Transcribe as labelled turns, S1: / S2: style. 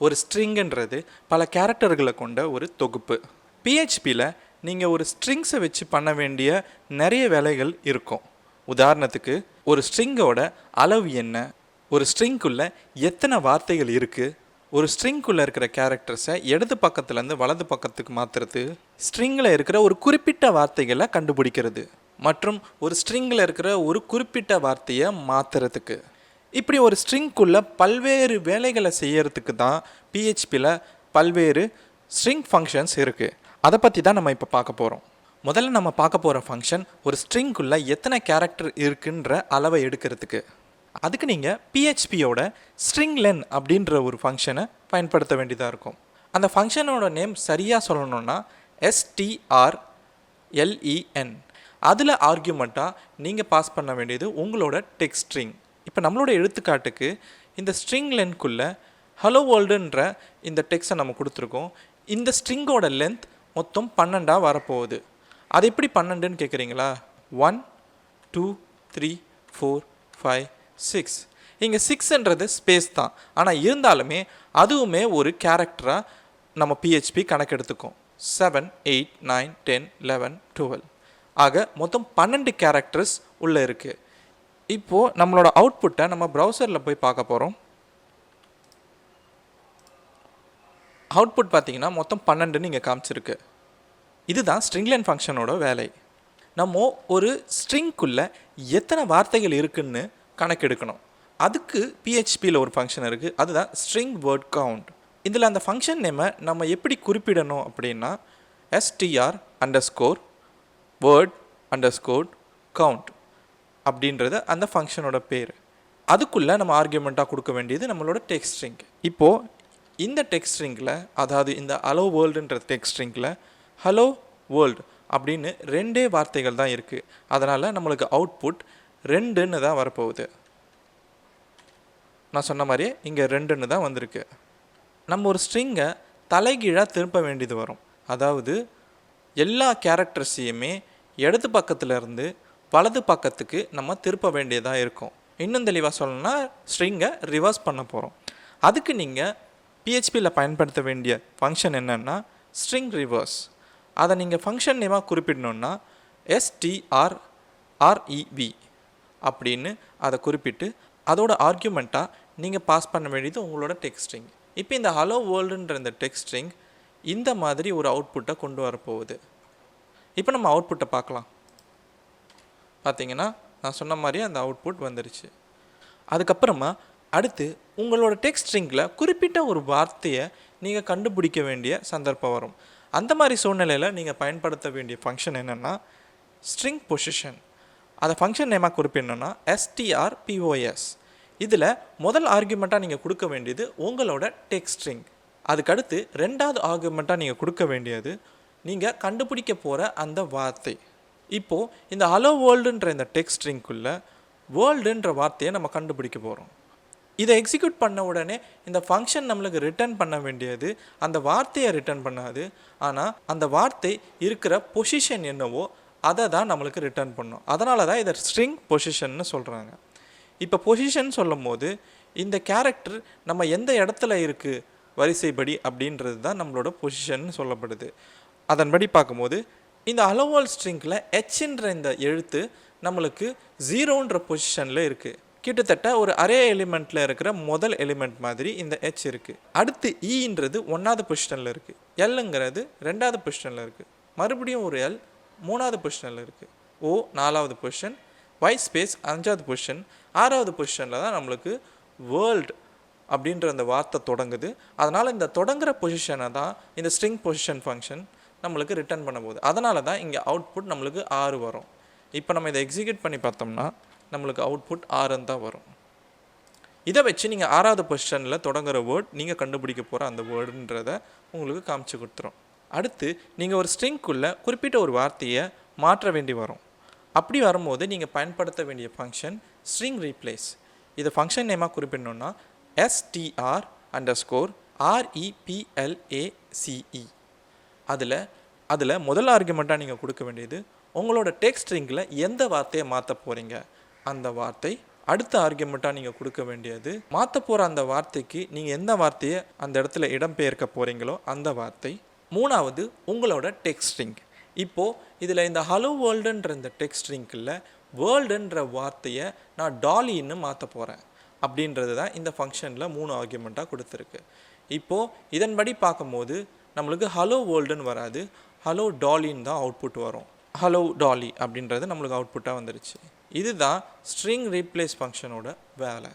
S1: ஒரு ஸ்ட்ரிங்ன்றது பல கேரக்டர்களை கொண்ட ஒரு தொகுப்பு. பிஹெச்பியில் நீங்கள் ஒரு ஸ்ட்ரிங்ஸை வச்சு பண்ண வேண்டிய நிறைய வேலைகள் இருக்கும். உதாரணத்துக்கு ஒரு ஸ்ட்ரிங்கோட அளவு என்ன, ஒரு ஸ்ட்ரிங்குள்ளே எத்தனை வார்த்தைகள் இருக்குது, ஒரு ஸ்ட்ரிங்குள்ளே இருக்கிற கேரக்டர்ஸை இடது பக்கத்துலேருந்து வலது பக்கத்துக்கு மாற்றுறது, ஸ்ட்ரிங்கில் இருக்கிற ஒரு குறிப்பிட்ட வார்த்தைகளை கண்டுபிடிக்கிறது மற்றும் ஒரு ஸ்ட்ரிங்கில் இருக்கிற ஒரு குறிப்பிட்ட வார்த்தையை மாற்றுறதுக்கு. இப்படி ஒரு ஸ்ட்ரிங்குள்ளே பல்வேறு வேலைகளை செய்யறதுக்கு தான் பிஹெச்பியில் பல்வேறு ஸ்ட்ரிங் ஃபங்க்ஷன்ஸ் இருக்குது. அதை பற்றி தான் நம்ம இப்போ பார்க்க போகிறோம். முதல்ல நம்ம பார்க்க போகிற ஃபங்க்ஷன் ஒரு ஸ்ட்ரிங்குள்ளே எத்தனை கேரக்டர் இருக்குன்ற அளவை எடுக்கிறதுக்கு. அதுக்கு நீங்கள் பிஹெச்பியோட ஸ்ட்ரிங்லென் அப்படின்ற ஒரு ஃபங்க்ஷனை பயன்படுத்த வேண்டியதாக இருக்கும். அந்த ஃபங்க்ஷனோட நேம் சரியாக சொல்லணும்னா strlen. அதில் ஆர்கியூமெண்ட்டாக நீங்கள் பாஸ் பண்ண வேண்டியது உங்களோட டெக்ஸ்ட் ஸ்ட்ரிங். இப்போ நம்மளோட எடுத்துக்காட்டுக்கு இந்த ஸ்ட்ரிங் லென்க்குள்ளே ஹலோ வேர்ல்டுன்ற இந்த டெக்ஸ்ட்டை நம்ம கொடுத்துருக்கோம். இந்த ஸ்ட்ரிங்கோட லென்த் மொத்தம் 12 வரப்போகுது. அது எப்படி 12ன்னு கேட்குறீங்களா? 1 2 3 4 5 6. இங்கே 6ன்றது ஸ்பேஸ் தான், ஆனால் இருந்தாலுமே அதுவுமே ஒரு கேரக்டராக நம்ம பிஹெச்பி கணக்கெடுத்துக்கும். 7 8 9 10 11 12 ஆக மொத்தம் 12 கேரக்டர்ஸ் உள்ளே இருக்குது. இப்போது நம்மளோட அவுட்புட்டை நம்ம ப்ரௌசரில் போய் பார்க்க போகிறோம். அவுட்புட் பார்த்தீங்கன்னா மொத்தம் 12 இங்கே காமிச்சிருக்கு. இதுதான் ஸ்ட்ரிங்லென் ஃபங்க்ஷனோட வேலை. நம்ம ஒரு ஸ்ட்ரிங்குள்ளே எத்தனை வார்த்தைகள் இருக்குன்னு கணக்கெடுக்கணும். அதுக்கு பிஹெச்பியில் ஒரு ஃபங்க்ஷன் இருக்குது, அதுதான் ஸ்ட்ரிங் வேர்ட் கவுண்ட். இதில் அந்த ஃபங்க்ஷன் நேமை நம்ம எப்படி குறிப்பிடணும் அப்படின்னா str_word_count அப்படின்றது அந்த ஃபங்க்ஷனோட பேர். அதுக்குள்ளே நம்ம ஆர்கியூமெண்ட்டாக கொடுக்க வேண்டியது நம்மளோட டெக்ஸ்ட் ஸ்ட்ரிங். இப்போது இந்த டெக்ஸ்ட் ஸ்ட்ரிங்கில், அதாவது இந்த ஹலோ வேர்ல்டுன்ற டெக்ஸ்ட் ஸ்ட்ரிங்கில் ஹலோ வேர்ல்டு அப்படின்னு 2 வார்த்தைகள் தான் இருக்குது. அதனால் நம்மளுக்கு அவுட்புட் 2ன்னு தான் வரப்போகுது. நான் சொன்ன மாதிரியே இங்கே 2ன்னு தான் வந்திருக்கு. நம்ம ஒரு ஸ்ட்ரிங்கை தலைகீழாக திருப்ப வேண்டியது வரும். அதாவது எல்லா கேரக்டர்ஸையுமே இடது பக்கத்துலேருந்து வலது பக்கத்துக்கு நம்ம திருப்ப வேண்டியதாக இருக்கும். இன்னும் தெளிவாக சொல்லணும்னா ஸ்ட்ரிங்கை ரிவர்ஸ் பண்ண போகிறோம். அதுக்கு நீங்கள் பிஹெச்பியில் பயன்படுத்த வேண்டிய ஃபங்க்ஷன் என்னென்னா ஸ்ட்ரிங் ரிவர்ஸ். அதை நீங்கள் ஃபங்க்ஷன் நேமாக குறிப்பிடணுன்னா strrev அப்படின்னு அதை குறிப்பிட்டு அதோட ஆர்கியூமெண்ட்டாக நீங்கள் பாஸ் பண்ண வேண்டியது உங்களோட டெக்ஸ்ட் ஸ்ட்ரிங். இப்போ இந்த ஹலோ வேர்ல்டுன்ற இந்த டெக்ஸ்ட் ஸ்ட்ரிங் இந்த மாதிரி ஒரு அவுட்புட்டை கொண்டு வரப்போகுது. இப்போ நம்ம அவுட்புட்டை பார்க்கலாம். பார்த்தீங்கன்னா நான் சொன்ன மாதிரி அந்த அவுட்புட் வந்துருச்சு. அதுக்கப்புறமா அடுத்து உங்களோட டெக்ஸ்ட் ஸ்ட்ரிங்கில் குறிப்பிட்ட ஒரு வார்த்தையை நீங்கள் கண்டுபிடிக்க வேண்டிய சந்தர்ப்பம் வரும். அந்த மாதிரி சூழ்நிலையில் நீங்கள் பயன்படுத்த வேண்டிய ஃபங்க்ஷன் என்னென்னா ஸ்ட்ரிங் பொசிஷன். அதை ஃபங்க்ஷன் நேமாக குறிப்பிடணுன்னா strpos. இதில் முதல் ஆர்கியூமெண்ட்டாக நீங்கள் கொடுக்க வேண்டியது உங்களோட டெக்ஸ்ட் ஸ்ட்ரிங். அதுக்கடுத்து 2வது ஆர்கியூமெண்ட்டாக நீங்கள் கொடுக்க வேண்டியது நீங்கள் கண்டுபிடிக்க போகிற அந்த வார்த்தை. இப்போது இந்த ஹலோ வேர்ல்டுன்ற இந்த டெக்ஸ்ட் ஸ்ட்ரிங்குள்ளே வேர்ல்டுன்ற வார்த்தையை நம்ம கண்டுபிடிக்க போகிறோம். இதை எக்ஸிக்யூட் பண்ண உடனே இந்த ஃபங்க்ஷன் நம்மளுக்கு ரிட்டர்ன் பண்ண வேண்டியது அந்த வார்த்தையை ரிட்டர்ன் பண்ணாது, ஆனால் அந்த வார்த்தை இருக்கிற பொசிஷன் என்னவோ அதை தான் நம்மளுக்கு ரிட்டர்ன் பண்ணும். அதனால தான் இதை ஸ்ட்ரிங் பொசிஷன்னு சொல்கிறாங்க. இப்போ பொசிஷன் சொல்லும் போது இந்த கேரக்டர் நம்ம எந்த இடத்துல இருக்குது வரிசைப்படி அப்படின்றது தான் நம்மளோட பொசிஷன் சொல்லப்படுது. அதன்படி பார்க்கும்போது இந்த ஹலோ வேர்ல்ட் ஸ்ட்ரிங்கில் ஹெச்ன்ற இந்த எழுத்து நம்மளுக்கு 0ன்ற பொசிஷனில் இருக்குது. கிட்டத்தட்ட ஒரு அரே எலிமெண்ட்டில் இருக்கிற முதல் எலிமெண்ட் மாதிரி இந்த ஹெச் இருக்குது. அடுத்து ஈன்றது 1வது பொசிஷனில் இருக்குது, எல்லுங்கிறது 2வது பொசிஷனில் இருக்குது, மறுபடியும் ஒரு எல் 3வது பொசிஷனில் இருக்குது, ஓ 4வது பொசிஷன், ஒய் ஸ்பேஸ் 5வது பொசிஷன், 6வது பொசிஷனில் தான் நம்மளுக்கு வேர்ல்டு அப்படின்ற அந்த வார்த்தை தொடங்குது. அதனால் இந்த தொடங்குகிற பொசிஷனை தான் இந்த ஸ்ட்ரிங் பொசிஷன் ஃபங்க்ஷன் நம்மளுக்கு ரிட்டர்ன் பண்ண போகுது. அதனால தான் இங்கே அவுட்புட் நம்மளுக்கு 6 வரும். இப்போ நம்ம இதை எக்ஸிக்யூட் பண்ணி பார்த்தோம்னா நம்மளுக்கு அவுட்புட் 6ன்னு தான் வரும். இதை வச்சு நீங்கள் 6வது பொசிஷனில் தொடங்குகிற வேர்ட் நீங்கள் கண்டுபிடிக்க போகிற அந்த வேர்டுன்றதை உங்களுக்கு காமிச்சு கொடுத்துரும். அடுத்து நீங்கள் ஒரு ஸ்ட்ரிங்குள்ளே குறிப்பிட்ட ஒரு வார்த்தையை மாற்ற வேண்டி வரும். அப்படி வரும்போது நீங்கள் பயன்படுத்த வேண்டிய ஃபங்க்ஷன் ஸ்ட்ரிங் ரீப்ளேஸ். இதை ஃபங்க்ஷன் நேமாக குறிப்பிடணுன்னா str_replace. அதில் முதல் ஆர்குமெண்ட்டாக நீங்கள் கொடுக்க வேண்டியது உங்களோட டெக்ஸ்ட் ஸ்ட்ரிங்கில் எந்த வார்த்தையை மாற்ற போகிறீங்க அந்த வார்த்தை அடுத்த ஆர்குமெண்ட்டாக நீங்கள் கொடுக்க வேண்டியது மாற்ற போகிற அந்த வார்த்தைக்கு நீங்கள் எந்த வார்த்தையை அந்த இடத்துல இடம்பெயர்க்க போகிறீங்களோ அந்த வார்த்தை. மூணாவது உங்களோட டெக்ஸ்ட் ஸ்ட்ரிங். இப்போது இதில் இந்த ஹலோ வேர்ல்டுன்ற இந்த டெக்ஸ்ட் ஸ்ட்ரிங்கில் வேர்ல்டுன்ற வார்த்தையை நான் டாலின்னு மாற்ற போகிறேன் அப்படின்றது தான் இந்த ஃபங்க்ஷனில் 3 ஆர்குமெண்ட்டாக கொடுத்துருக்கு. இப்போது இதன்படி பார்க்கும்போது நம்மளுக்கு ஹலோ வேர்ல்டுன்னு வராது, ஹலோ டாலின்னு தான் அவுட்புட் வரும். ஹலோ டாலி அப்படின்றது நம்மளுக்கு அவுட்புட்டாக வந்துருச்சு. இதுதான் ஸ்ட்ரிங் ரீப்ளேஸ் ஃபங்க்ஷனோட வேலை.